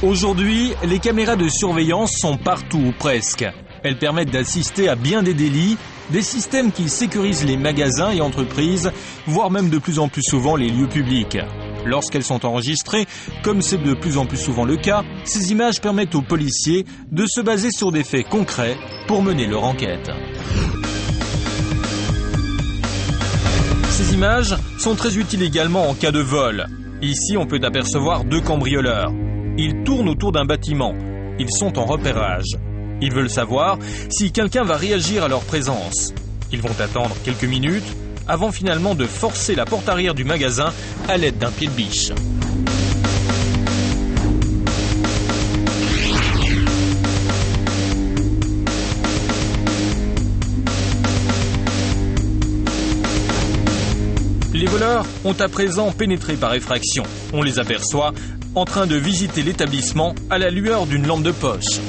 Aujourd'hui, les caméras de surveillance sont partout ou presque. Elles permettent d'assister à bien des délits, des systèmes qui sécurisent les magasins et entreprises, voire même de plus en plus souvent les lieux publics. Lorsqu'elles sont enregistrées, comme c'est de plus en plus souvent le cas, ces images permettent aux policiers de se baser sur des faits concrets pour mener leur enquête. Ces images sont très utiles également en cas de vol. Ici, on peut apercevoir 2 cambrioleurs. Ils tournent autour d'un bâtiment. Ils sont en repérage. Ils veulent savoir si quelqu'un va réagir à leur présence. Ils vont attendre quelques minutes avant finalement de forcer la porte arrière du magasin à l'aide d'un pied de biche. Les voleurs ont à présent pénétré par effraction. On les aperçoit en train de visiter l'établissement à la lueur d'une lampe de poche.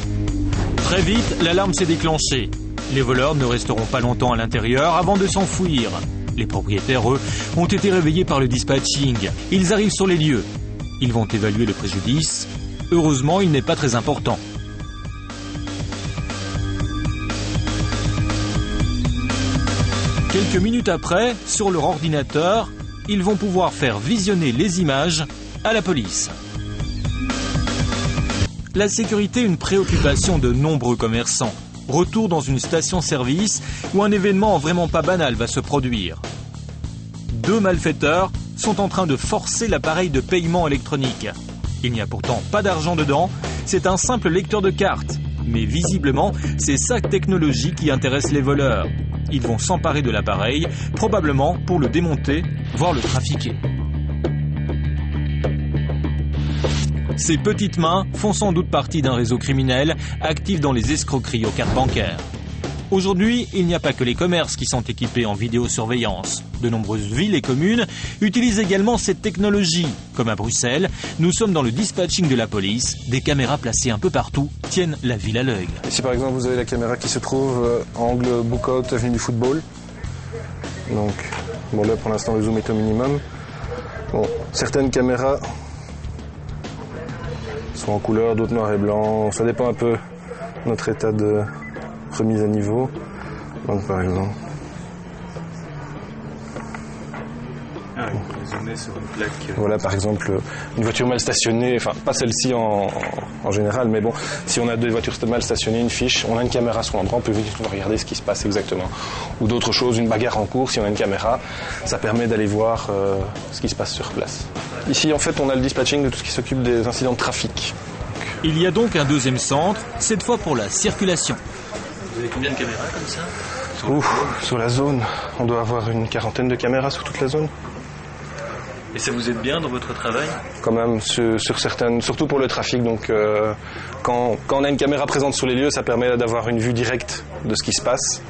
Très vite, l'alarme s'est déclenchée. Les voleurs ne resteront pas longtemps à l'intérieur avant de s'enfuir. Les propriétaires, eux, ont été réveillés par le dispatching. Ils arrivent sur les lieux. Ils vont évaluer le préjudice. Heureusement, il n'est pas très important. Quelques minutes après, sur leur ordinateur, ils vont pouvoir faire visionner les images à la police. La sécurité est une préoccupation de nombreux commerçants. Retour dans une station-service où un événement vraiment pas banal va se produire. 2 malfaiteurs sont en train de forcer l'appareil de paiement électronique. Il n'y a pourtant pas d'argent dedans, c'est un simple lecteur de cartes. Mais visiblement, c'est sa technologie qui intéresse les voleurs. Ils vont s'emparer de l'appareil, probablement pour le démonter, voire le trafiquer. Ces petites mains font sans doute partie d'un réseau criminel actif dans les escroqueries aux cartes bancaires. Aujourd'hui, il n'y a pas que les commerces qui sont équipés en vidéosurveillance. De nombreuses villes et communes utilisent également cette technologie. Comme à Bruxelles, nous sommes dans le dispatching de la police. Des caméras placées un peu partout tiennent la ville à l'œil. Ici par exemple, vous avez la caméra qui se trouve angle Bookout, avenue du Football. Donc, bon là pour l'instant le zoom est au minimum. Bon, certaines caméras sont en couleur, d'autres noir et blanc. Ça dépend un peu de notre état de remise à niveau. Donc par exemple. Ah oui, on est sur une plaque. Voilà par exemple une voiture mal stationnée, enfin pas celle-ci en général, mais bon, si on a 2 voitures mal stationnées, une fiche, on a une caméra sur l'endroit, on peut venir regarder ce qui se passe exactement. Ou d'autres choses, une bagarre en cours, si on a une caméra, ça permet d'aller voir ce qui se passe sur place. Ici en fait on a le dispatching de tout ce qui s'occupe des incidents de trafic. Il y a donc un deuxième centre, cette fois pour la circulation. Vous avez combien de caméras comme ça Sur la zone, on doit avoir une 40aine de caméras sur toute la zone. Et ça vous aide bien dans votre travail? Quand même, sur certaines, surtout pour le trafic. Donc, quand on a une caméra présente sur les lieux, ça permet d'avoir une vue directe de ce qui se passe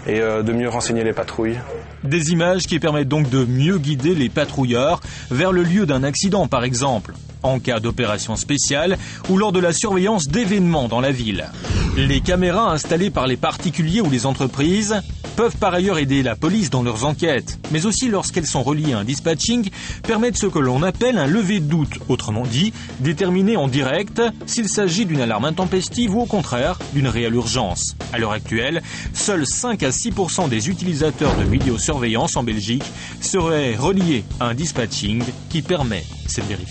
et de mieux renseigner les patrouilles. Des images qui permettent donc de mieux guider les patrouilleurs vers le lieu d'un accident, par exemple, en cas d'opération spéciale ou lors de la surveillance d'événements dans la ville. Les caméras installées par les particuliers ou les entreprises peuvent par ailleurs aider la police dans leurs enquêtes, mais aussi lorsqu'elles sont reliées à un dispatching, permettent ce que l'on appelle un lever de doute, autrement dit, déterminer en direct s'il s'agit d'une alarme intempestive ou au contraire d'une réelle urgence. À l'heure actuelle, seuls 5 à 6% des utilisateurs de vidéosurveillance en Belgique seraient reliés à un dispatching qui permet cette vérification.